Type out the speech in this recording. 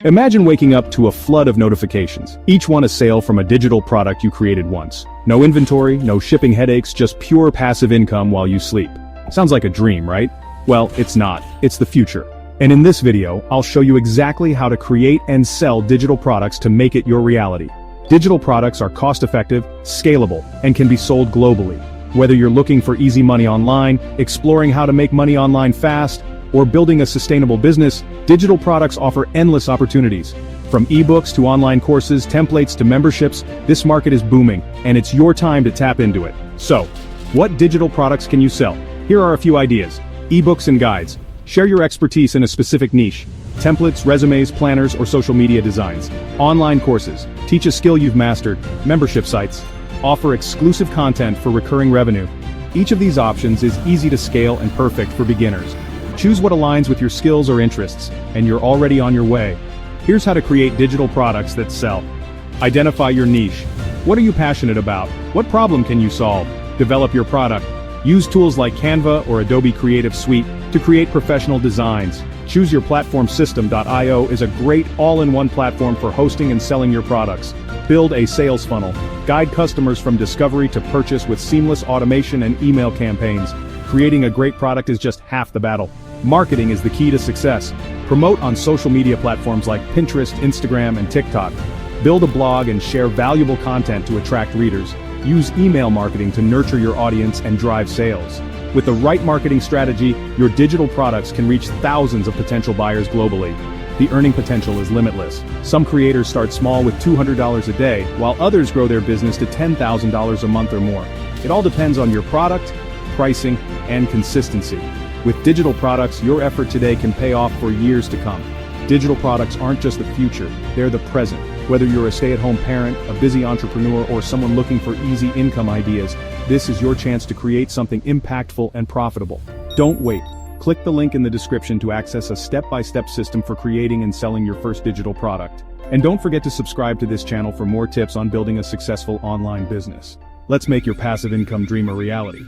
Imagine waking up to a flood of notifications, each one a sale from a digital product you created once. No inventory, no shipping headaches, just pure passive income while you sleep. Sounds like a dream, right? Well, it's not. It's the future. And in this video, I'll show you exactly how to create and sell digital products to make it your reality. Digital products are cost-effective, scalable, and can be sold globally. Whether you're looking for easy money online, exploring how to make money online fast, or building a sustainable business, digital products offer endless opportunities. From ebooks to online courses, templates to memberships, this market is booming, and it's your time to tap into it. So, what digital products can you sell? Here are a few ideas. Ebooks and guides. Share your expertise in a specific niche. Templates, resumes, planners, or social media designs. Online courses. Teach a skill you've mastered. Membership sites. Offer exclusive content for recurring revenue. Each of these options is easy to scale and perfect for beginners. Choose what aligns with your skills or interests, and you're already on your way. Here's how to create digital products that sell. Identify your niche. What are you passionate about? What problem can you solve? Develop your product. Use tools like Canva or Adobe Creative Suite to create professional designs. Choose your platform. System.io is a great all-in-one platform for hosting and selling your products. Build a sales funnel. Guide customers from discovery to purchase with seamless automation and email campaigns. Creating a great product is just half the battle. Marketing is the key to success. Promote on social media platforms like Pinterest, Instagram, and TikTok. Build a blog and share valuable content to attract readers. Use email marketing to nurture your audience and drive sales. With the right marketing strategy, your digital products can reach thousands of potential buyers globally. The earning potential is limitless. Some creators start small with $200 a day, while others grow their business to $10,000 a month or more. It all depends on your product, pricing, and consistency. With digital products, your effort today can pay off for years to come. Digital products aren't just the future, they're the present. Whether you're a stay-at-home parent, a busy entrepreneur, or someone looking for easy income ideas, this is your chance to create something impactful and profitable. Don't wait. Click the link in the description to access a step-by-step system for creating and selling your first digital product. And don't forget to subscribe to this channel for more tips on building a successful online business. Let's make your passive income dream a reality.